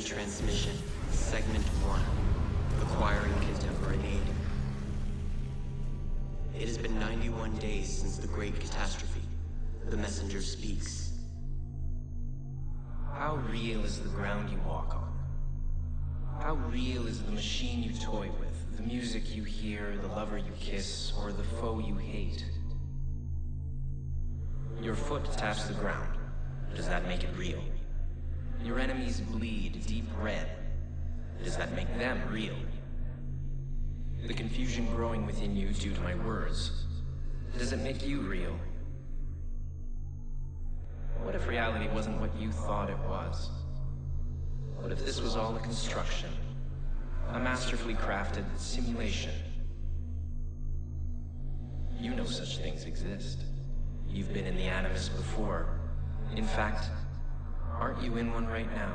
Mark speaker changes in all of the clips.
Speaker 1: transmission, Segment 1. Acquiring contemporaneity. It has been 91 days since the Great Catastrophe. The messenger speaks.
Speaker 2: How real is the ground you walk on? How real is the machine you toy with, the music you hear, the lover you kiss, or the foe you hate? Your foot taps the ground. Does that make it real? Your enemies bleed deep red. Does that make them real? The confusion growing within you due to my words. Does it make you real? What if reality wasn't what you thought it was? What if this was all a construction? A masterfully crafted simulation? You know such things exist. You've been in the Animus before. In fact, aren't you in one right now?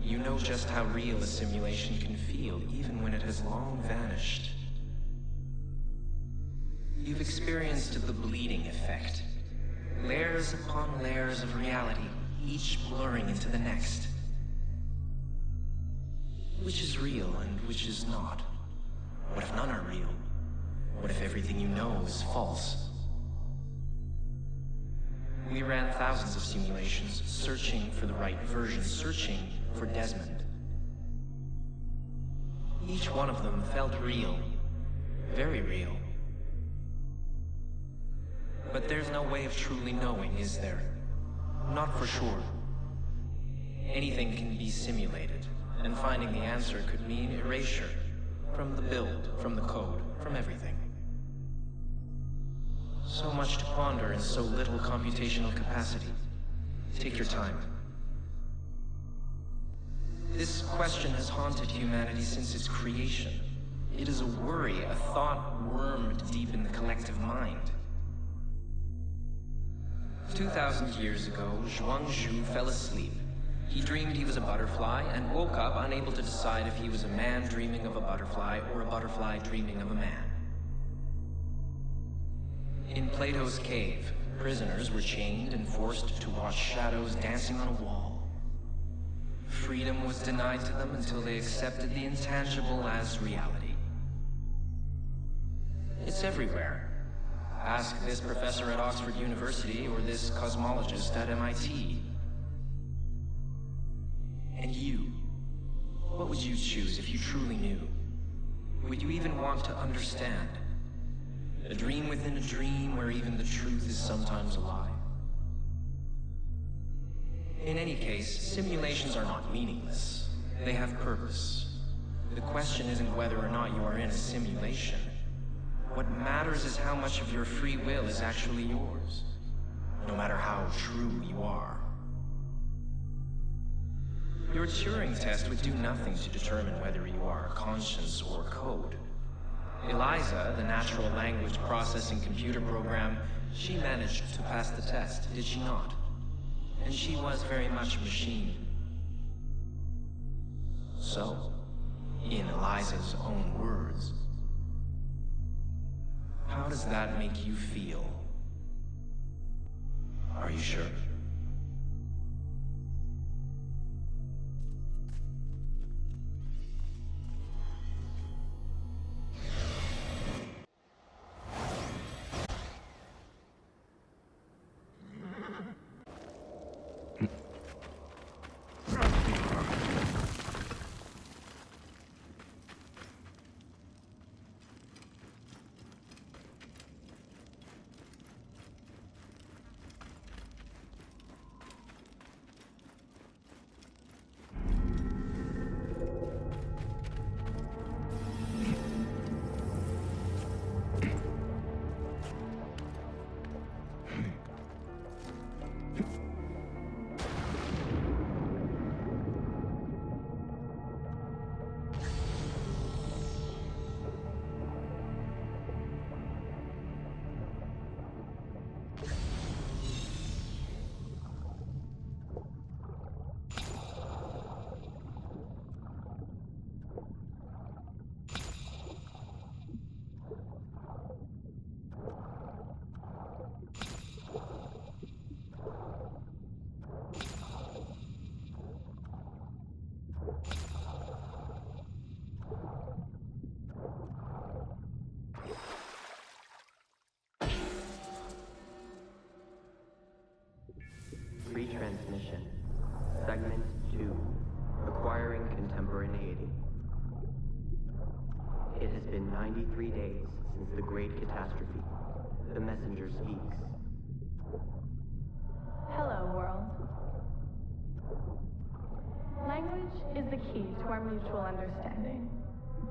Speaker 2: You know just how real a simulation can feel, even when it has long vanished. You've experienced the bleeding effect. Layers upon layers of reality, each blurring into the next. Which is real and which is not? What if none are real? What if everything you know is false? We ran thousands of simulations, searching for the right version, searching for Desmond. Each one of them felt real. Very real. But there's no way of truly knowing, is there? Not for sure. Anything can be simulated, and finding the answer could mean erasure. From the build, from the code, from everything. So much to ponder and so little computational capacity. Take your time. This question has haunted humanity since its creation. It is a worry, a thought wormed deep in the collective mind. 2,000 years ago, Zhuangzhu fell asleep. He dreamed he was a butterfly and woke up unable to decide if he was a man dreaming of a butterfly or a butterfly dreaming of a man. In Plato's cave, prisoners were chained and forced to watch shadows dancing on a wall. Freedom was denied to them until they accepted the intangible as reality. It's everywhere. Ask this professor at Oxford University or this cosmologist at MIT. And you, what would you choose if you truly knew? Would you even want to understand? A dream within a dream where even the truth is sometimes a lie? In any case, simulations are not meaningless. They have purpose. The question isn't whether or not you are in a simulation. What matters is how much of your free will is actually yours, no matter how true you are. Your Turing test would do nothing to determine whether you are conscience or code. Eliza, the natural language processing computer program, she managed to pass the test, did she not? And she was very much machine. So, in Eliza's own words, how does that make you feel? Are you sure?
Speaker 1: Retransmission. Segment 2. Acquiring Contemporaneity. It has been 93 days since the Great Catastrophe. The messenger speaks.
Speaker 3: Hello, world. Language is the key to our mutual understanding.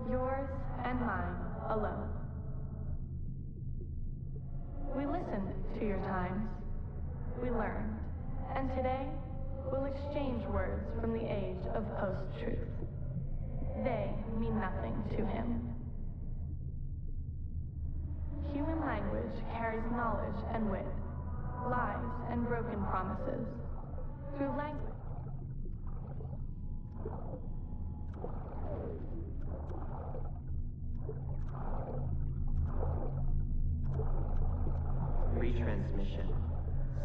Speaker 3: Yours and mine alone. We listened to your times. We learned. And today, we'll exchange words from the age of post-truth. They mean nothing to him. Human language carries knowledge and wit, lies and broken promises. Through language.
Speaker 1: Retransmission.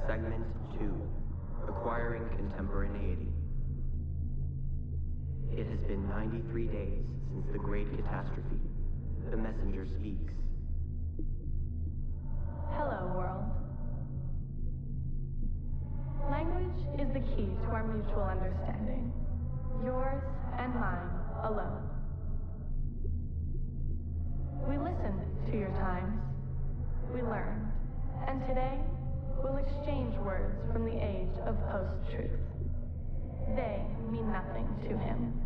Speaker 1: Segment 2. Acquiring Contemporaneity. It has been 93 days since the Great Catastrophe. The messenger speaks.
Speaker 3: Hello, world. Language is the key to our mutual understanding. Yours and mine alone. We listened to your times. We learned. And today, we'll exchange words from the age of post-truth. They mean nothing to him.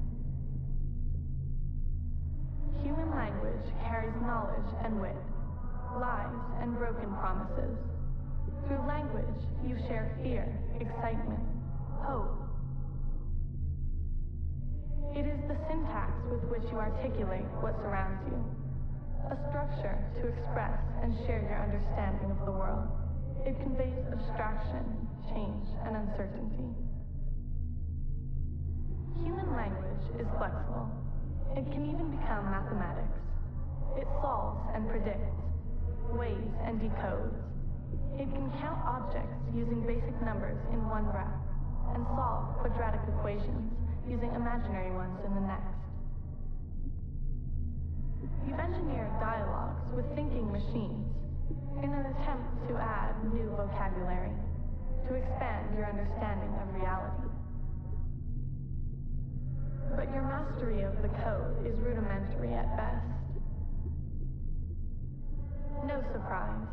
Speaker 3: Human language carries knowledge and wit, lies and broken promises. Through language, you share fear, excitement, hope. It is the syntax with which you articulate what surrounds you. A structure to express and share your understanding of the world. It conveys abstraction, change, and uncertainty. Human language is flexible. It can even become mathematics. It solves and predicts, weighs and decodes. It can count objects using basic numbers in one breath, and solve quadratic equations using imaginary ones in the next. You've engineered dialogues with thinking machines in an attempt to add new vocabulary, to expand your understanding of reality. But your mastery of the code is rudimentary at best. No surprise,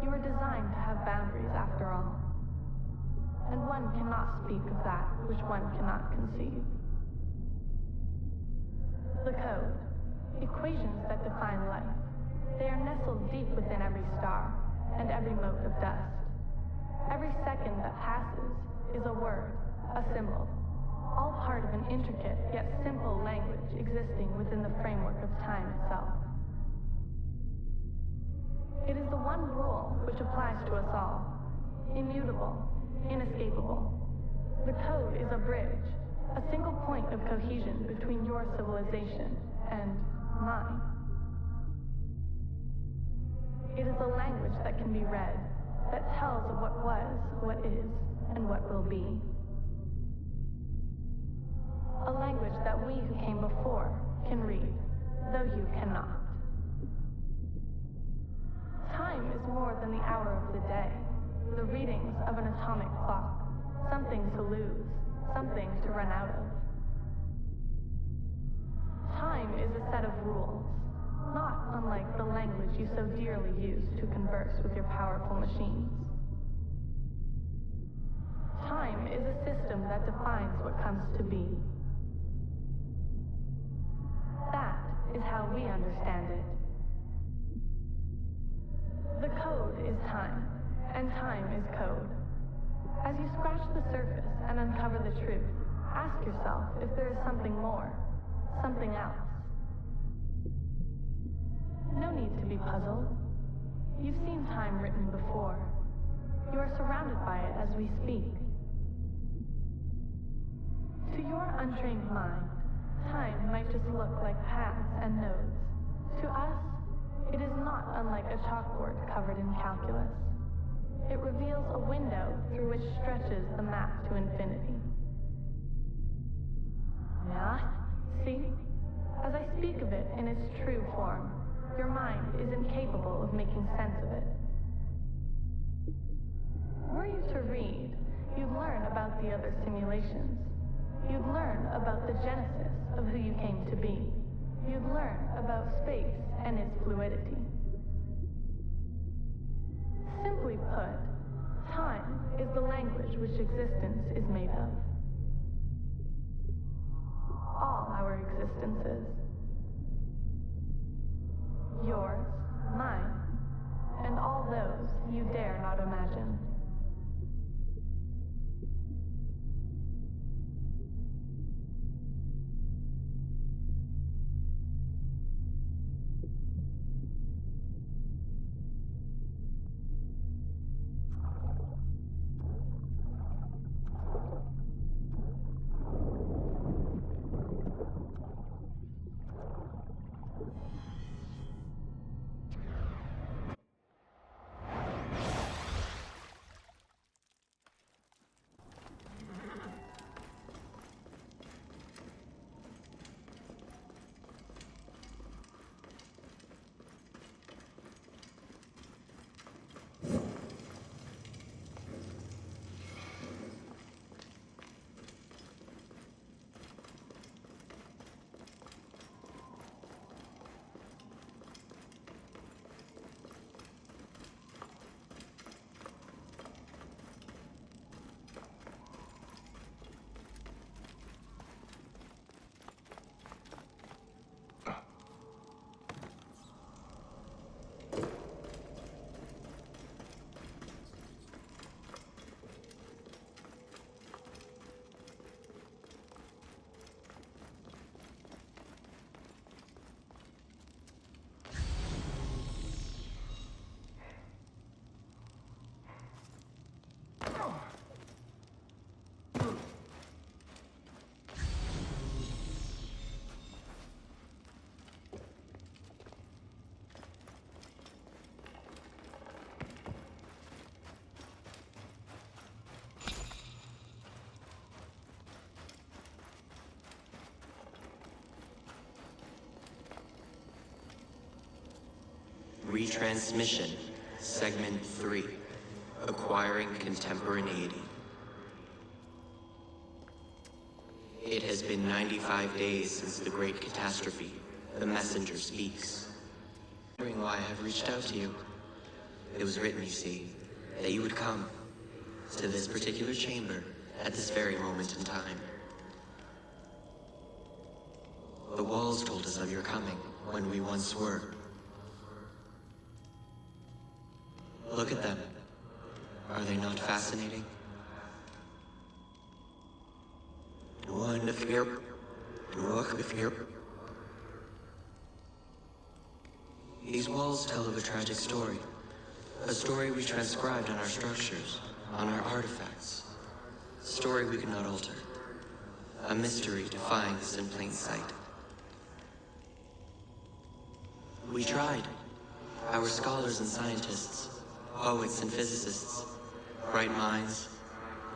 Speaker 3: you were designed to have boundaries after all. And one cannot speak of that which one cannot conceive. The code. Equations that define life. They are nestled deep within every star and every mote of dust. Every second that passes is a word, a symbol, all part of an intricate yet simple language existing within the framework of time itself. It is the one rule which applies to us all, immutable, inescapable. The code is a bridge, a single point of cohesion between your civilization and mine. It is a language that can be read, that tells of what was, what is, and what will be. A language that we who came before can read, though you cannot. Time is more than the hour of the day, the readings of an atomic clock, something to lose, something to run out of. Time is a set of rules, not unlike the language you so dearly use to converse with your powerful machines. Time is a system that defines what comes to be. That is how we understand it. The code is time, and time is code. As you scratch the surface and uncover the truth, ask yourself if there is something more, something else. No need to be puzzled. You've seen time written before. You are surrounded by it as we speak. To your untrained mind, time might just look like paths and nodes. To us, it is not unlike a chalkboard covered in calculus. It reveals a window through which stretches the map to infinity. Yeah? See? As I speak of it in its true form, your mind is incapable of making sense of it. Were you to read, you'd learn about the other simulations. You'd learn about the genesis of who you came to be. You'd learn about space and its fluidity. Simply put, time is the language which existence is made of. All our existences. Yours, mine, and all those you dare not imagine.
Speaker 1: Retransmission, Segment 3, Acquiring Contemporaneity. It has been 95 days since the Great Catastrophe. The messenger speaks. Wondering why I have reached out to you. It was written, you see, that you would come to this particular chamber at this very moment in time. The walls told us of your coming when we once were. Look at them. Are they not fascinating? These walls tell of a tragic story. A story we transcribed on our structures, on our artifacts. A story we could not alter. A mystery defying us in plain sight. We tried. Our scholars and scientists, poets and physicists, bright minds,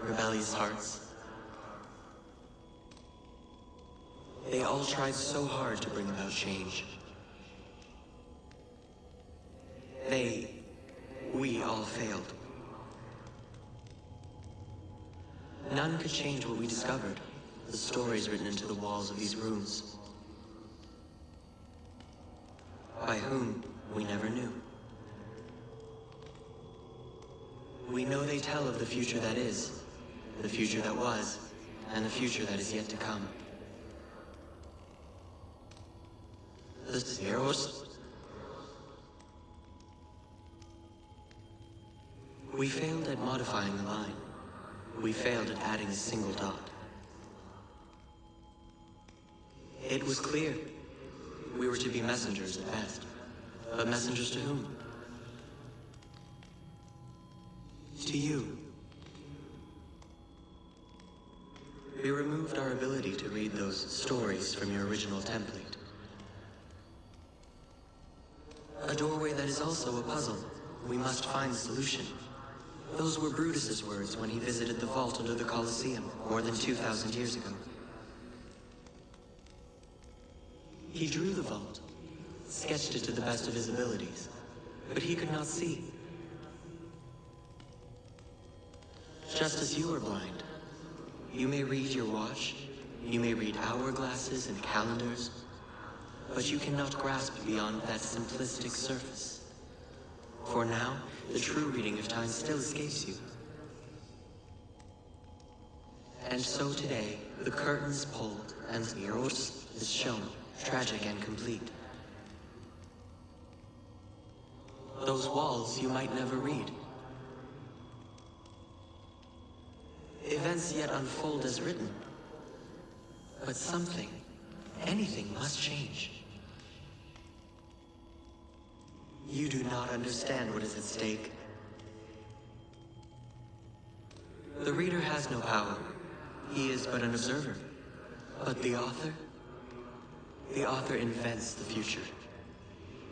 Speaker 1: rebellious hearts. They all tried so hard to bring about change. We all failed. None could change what we discovered, the stories written into the walls of these rooms. By whom, we never knew. We know they tell of the future that is, the future that was, and the future that is yet to come. The Zeros? We failed at modifying the line. We failed at adding a single dot. It was clear. We were to be messengers at best. But messengers to whom? To you. We removed our ability to read those stories from your original template. A doorway that is also a puzzle. We must find the solution. Those were Brutus's words when he visited the vault under the Colosseum more than 2,000 years ago. He drew the vault, sketched it to the best of his abilities, but he could not see. Just as you are blind, You may read your watch, you may read hourglasses and calendars, but you cannot grasp beyond that simplistic surface. For now, the true reading of time still escapes you. And so today, the curtains pulled, and the Eros is shown, tragic and complete. Those walls you might never read. Events yet unfold as written. But something, anything must change. You do not understand what is at stake. The reader has no power. He is but an observer. But the author invents the future.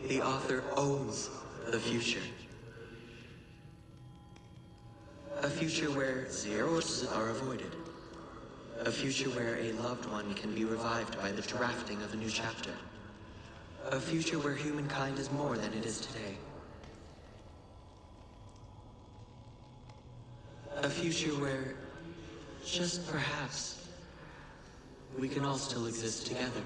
Speaker 1: The author owns the future. A future where zeros are avoided. A future where a loved one can be revived by the drafting of a new chapter. A future where humankind is more than it is today. A future where, just perhaps, we can all still exist together.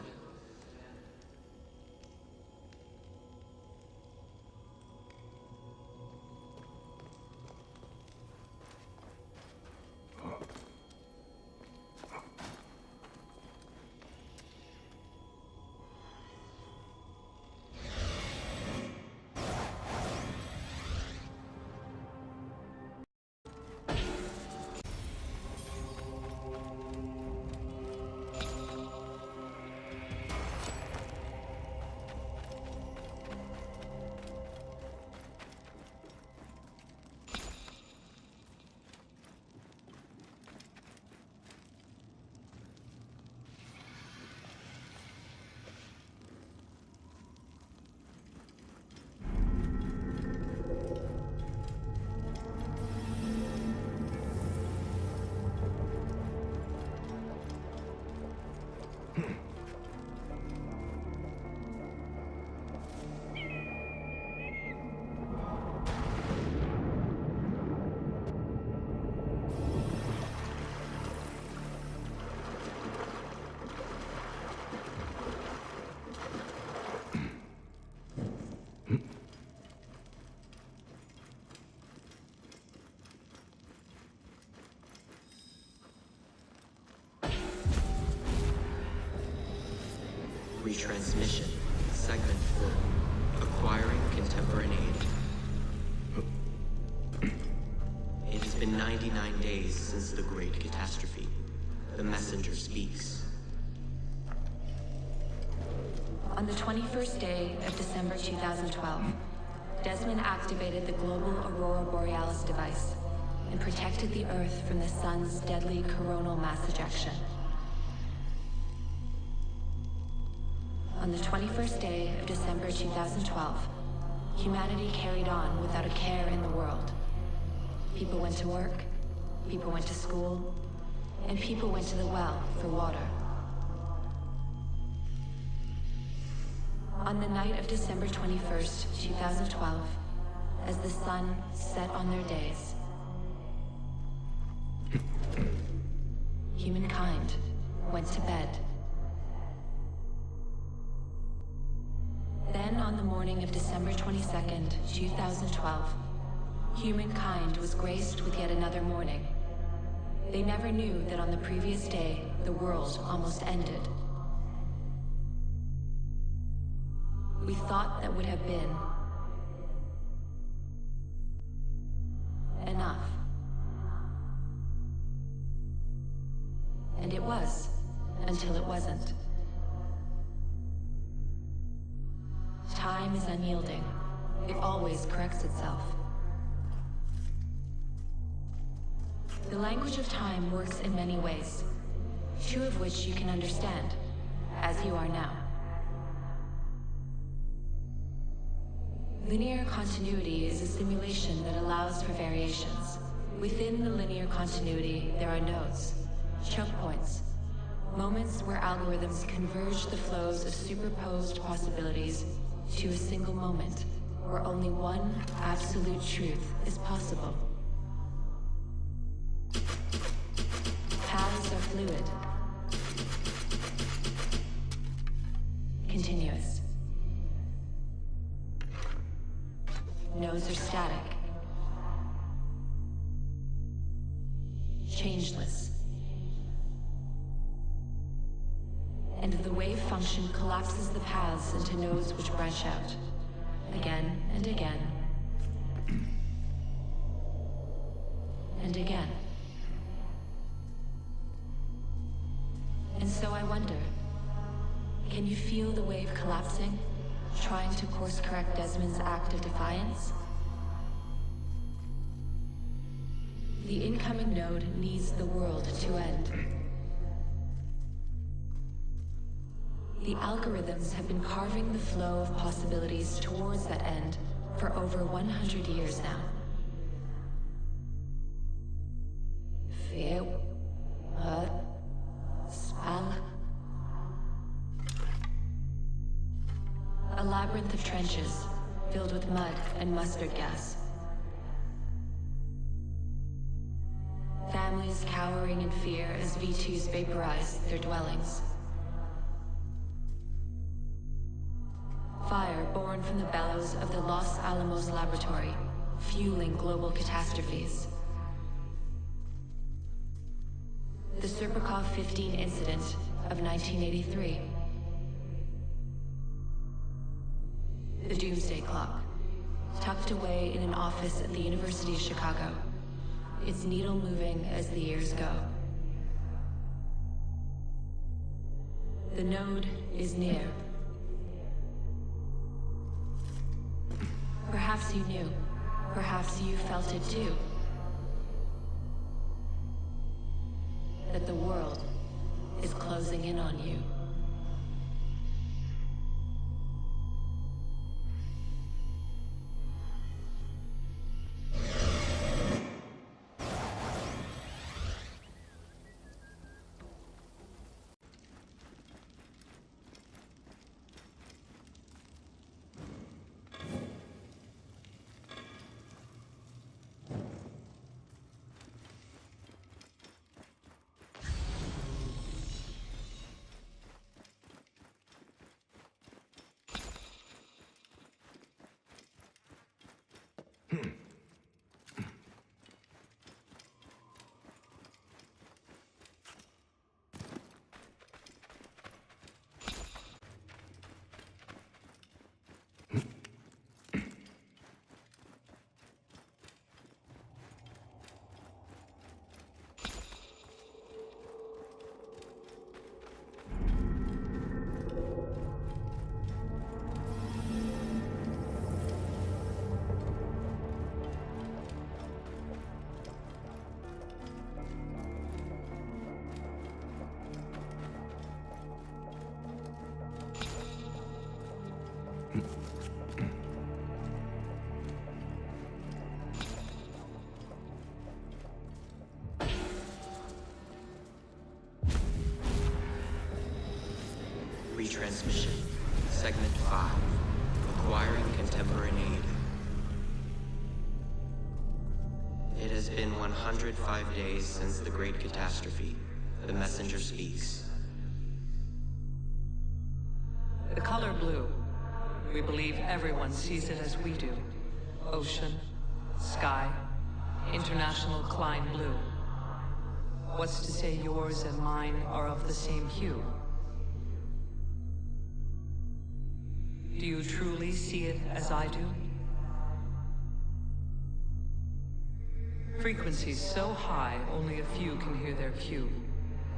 Speaker 1: Retransmission, segment 4, acquiring contemporaneity. It has been 99 days since the Great Catastrophe. The messenger speaks.
Speaker 4: On the 21st day of December 2012, Desmond activated the global Aurora Borealis device and protected the Earth from the Sun's deadly coronal mass ejection. On the 21st day of December 2012, humanity carried on without a care in the world. People went to work, people went to school, and people went to the well for water. On the night of December 21st, 2012, as the sun set on their days, humankind went to bed. Then on the morning of December 22nd, 2012, humankind was graced with yet another morning. They never knew that on the previous day, the world almost ended. We thought that would have been enough. And it was, until it wasn't. Time is unyielding. It always corrects itself. The language of time works in many ways, two of which you can understand, as you are now. Linear continuity is a simulation that allows for variations. Within the linear continuity, there are nodes, choke points, moments where algorithms converge the flows of superposed possibilities to a single moment, where only one absolute truth is possible. Paths fluid. Continuous. Nodes are static. Changeless. And the wave function collapses the paths into nodes which branch out. Again and again. And again. And so I wonder, can you feel the wave collapsing, trying to course correct Desmond's act of defiance? The incoming node needs the world to end. The algorithms have been carving the flow of possibilities towards that end for over 100 years now. A labyrinth of trenches, filled with mud and mustard gas. Families cowering in fear as V2s vaporize their dwellings. Fire born from the bellows of the Los Alamos laboratory, fueling global catastrophes. The Serpukov 15 incident of 1983. The Doomsday Clock, tucked away in an office at the University of Chicago, its needle moving as the years go. The node is near. Perhaps you knew. Perhaps you felt it too. That the world is closing in on you.
Speaker 1: Retransmission, Segment 5, Acquiring Contemporaneity. It has been 105 days since the Great Catastrophe. The messenger speaks.
Speaker 5: The color blue. We believe everyone sees it as we do. Ocean, sky, international Klein blue. What's to say yours and mine are of the same hue? Do you truly see it as I do? Frequencies so high, only a few can hear their cue.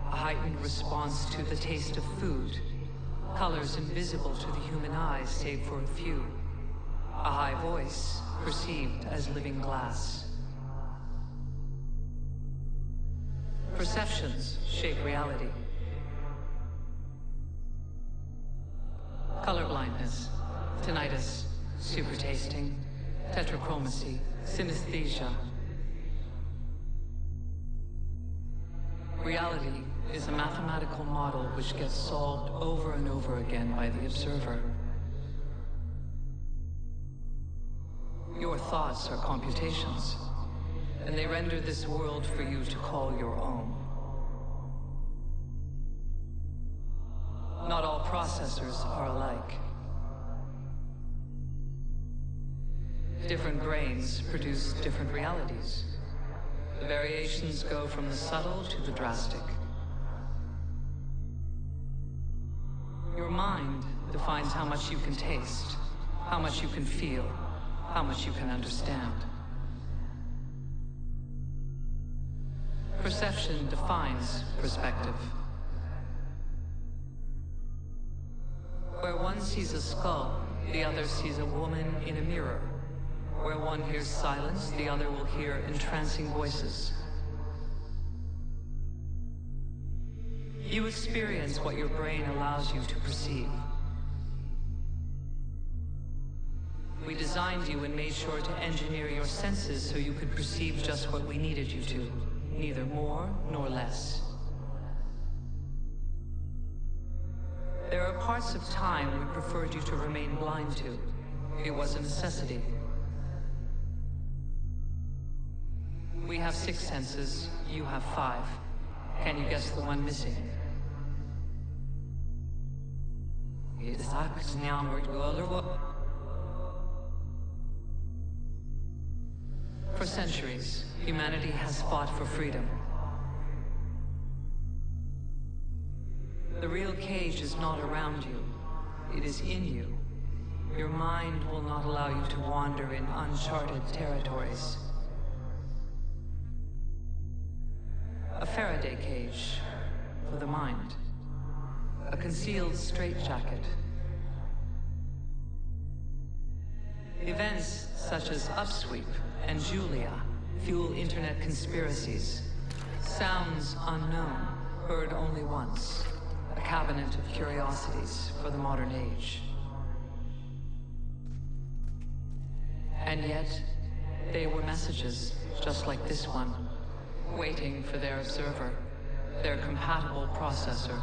Speaker 5: A heightened response to the taste of food. Colors invisible to the human eye, save for a few. A high voice, perceived as living glass. Perceptions shape reality. Colorblindness, tinnitus, supertasting, tetrachromacy, synesthesia. Reality is a mathematical model which gets solved over and over again by the observer. Your thoughts are computations, and they render this world for you to call your own. processors are alike. Different brains produce different realities. The variations go from the subtle to the drastic. Your mind defines how much you can taste, how much you can feel, how much you can understand. Perception defines perspective. Where one sees a skull, the other sees a woman in a mirror. Where one hears silence, the other will hear entrancing voices. You experience what your brain allows you to perceive. We designed you and made sure to engineer your senses so you could perceive just what we needed you to, neither more nor less. There are parts of time we preferred you to remain blind to. It was a necessity. We have 6 senses, you have 5. Can you guess the one missing? For centuries, humanity has fought for freedom. The real cage is not around you. It is in you. Your mind will not allow you to wander in uncharted territories. A Faraday cage for the mind. A concealed straitjacket. Events such as Upsweep and Julia fuel internet conspiracies. Sounds unknown, heard only once. A cabinet of curiosities for the modern age. And yet, they were messages, just like this one, waiting for their observer, their compatible processor.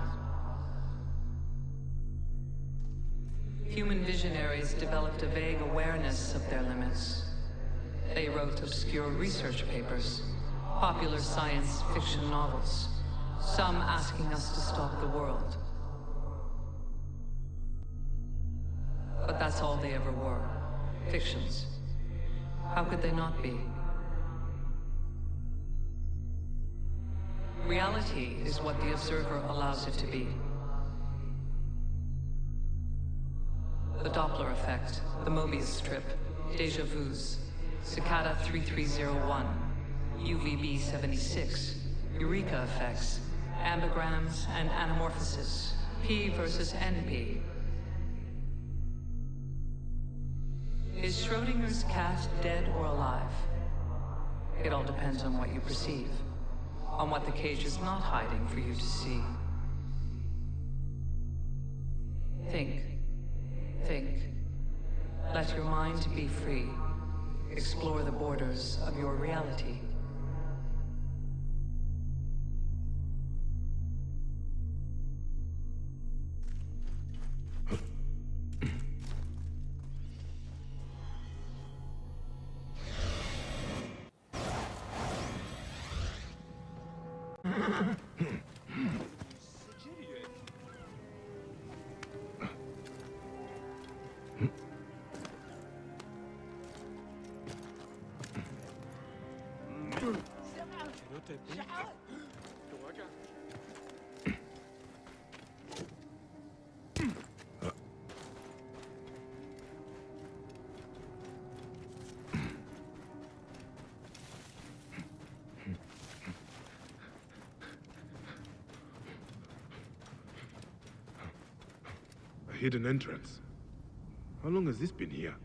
Speaker 5: Human visionaries developed a vague awareness of their limits. They wrote obscure research papers, popular science fiction novels, some asking us to stop the world. But that's all they ever were, fictions. How could they not be? Reality is what the observer allows it to be. The Doppler effect, the Mobius strip, déjà vus, Cicada 3301, UVB 76, Eureka effects, ambigrams and anamorphosis, P versus NP. Is Schrodinger's cat dead or alive? It all depends on what you perceive, on what the cage is not hiding for you to see. Think. Think. Let your mind be free. Explore the borders of your reality.
Speaker 6: Hidden entrance. How long has this been here?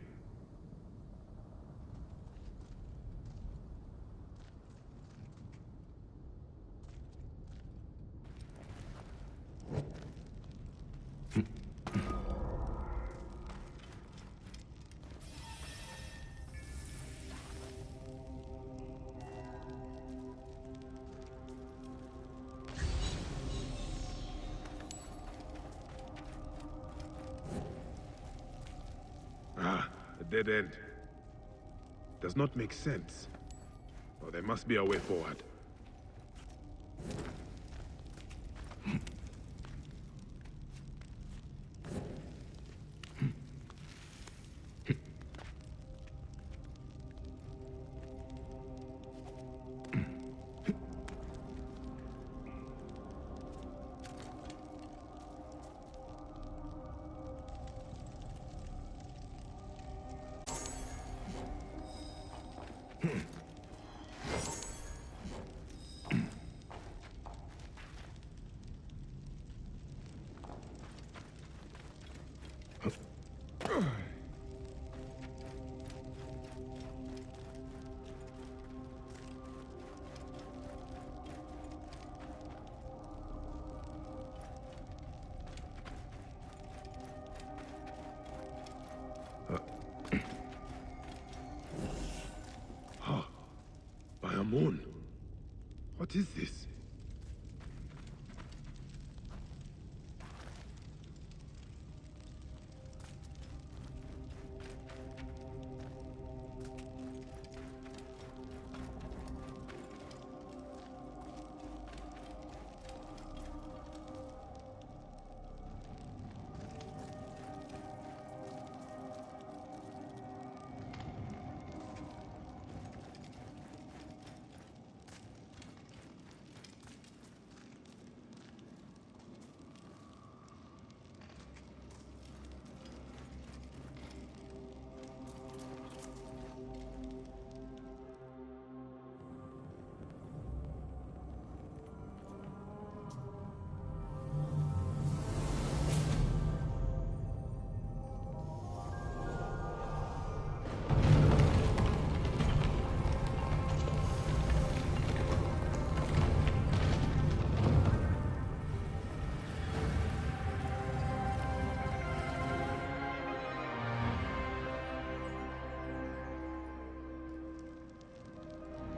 Speaker 6: Dead end. Does not make sense. Or there must be a way forward. The moon. What is this?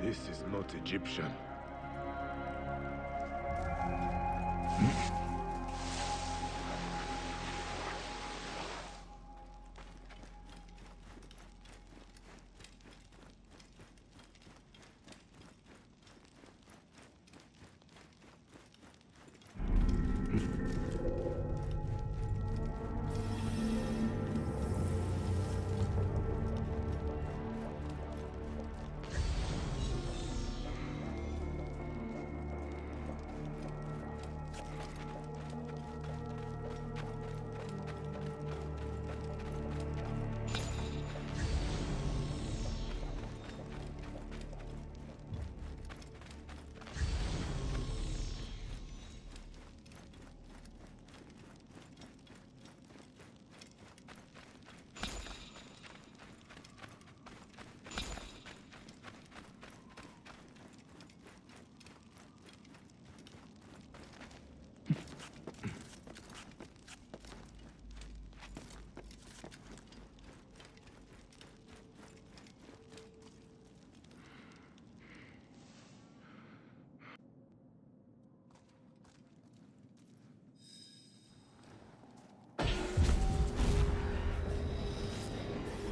Speaker 6: This is not Egyptian.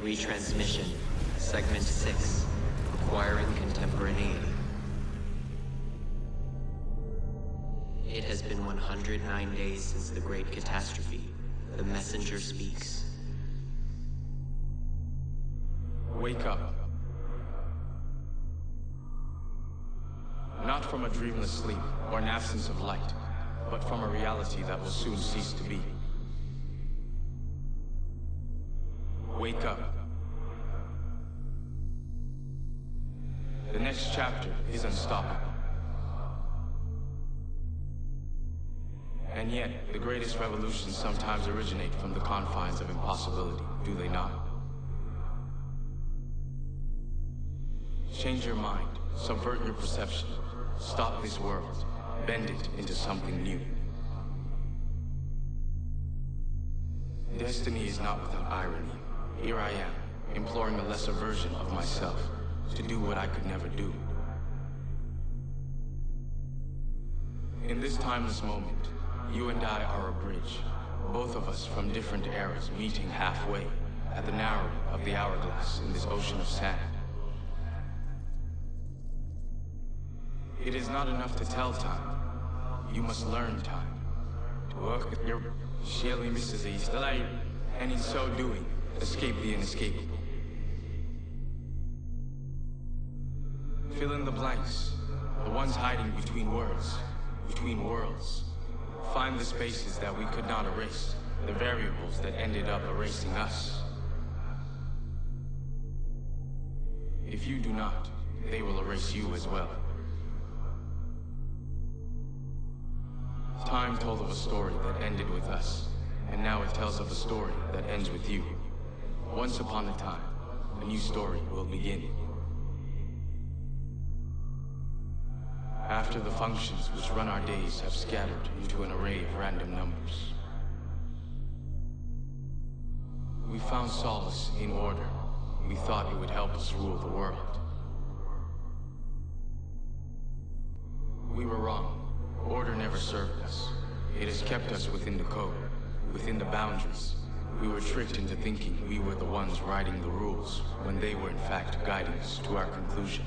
Speaker 1: Retransmission, Segment 6, Acquiring Contemporaneity. It has been 109 days since the Great Catastrophe. The messenger speaks.
Speaker 7: Wake up. Not from a dreamless sleep or an absence of light, but from a reality that will soon cease to be. Wake up. The next chapter is unstoppable. And yet, the greatest revolutions sometimes originate from the confines of impossibility, do they not? Change your mind, subvert your perception, stop this world, bend it into something new. Destiny is not without irony. Here I am, imploring a lesser version of myself, to do what I could never do. In this timeless moment, you and I are a bridge, both of us from different eras meeting halfway, at the narrowing of the hourglass in this ocean of sand. It is not enough to tell time. You must learn time. To work with your Shelly Mrs. Eastlight, and in so doing, escape the inescapable. Fill in the blanks, the ones hiding between words, between worlds. Find the spaces that we could not erase, the variables that ended up erasing us. If you do not, they will erase you as well. Time told of a story that ended with us, and now it tells of a story that ends with you. Once upon a time, a new story will begin. After the functions which run our days have scattered into an array of random numbers, we found solace in order. We thought it would help us rule the world. served us. It has kept us within the code, within the boundaries. We were tricked into thinking we were the ones writing the rules, when they were in fact guiding us to our conclusion.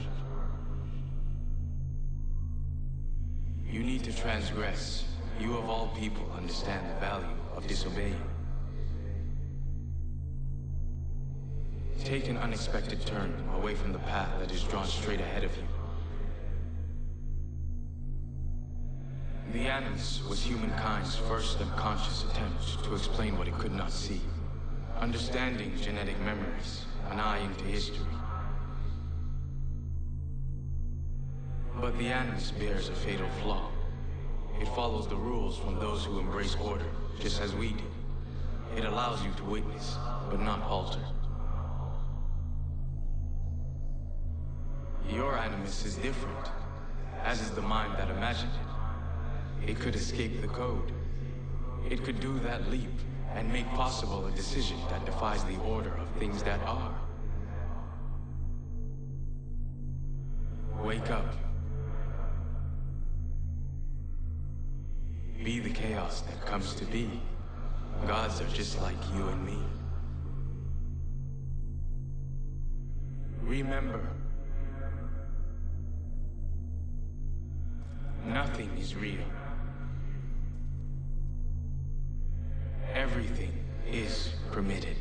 Speaker 7: You need to transgress. You of all people understand the value of disobeying. Take an unexpected turn away from the path that is drawn straight ahead of you. The Animus was humankind's first unconscious attempt to explain what it could not see. Understanding genetic memories, an eye into history. But the Animus bears a fatal flaw. It follows the rules from those who embrace order, just as we do. It allows you to witness, but not alter. Your Animus is different, as is the mind that imagined it. It could escape the code. It could do that leap and make possible a decision that defies the order of things that are. Wake up. Be the chaos that comes to be. Gods are just like you and me. Remember, nothing is real. Everything is permitted.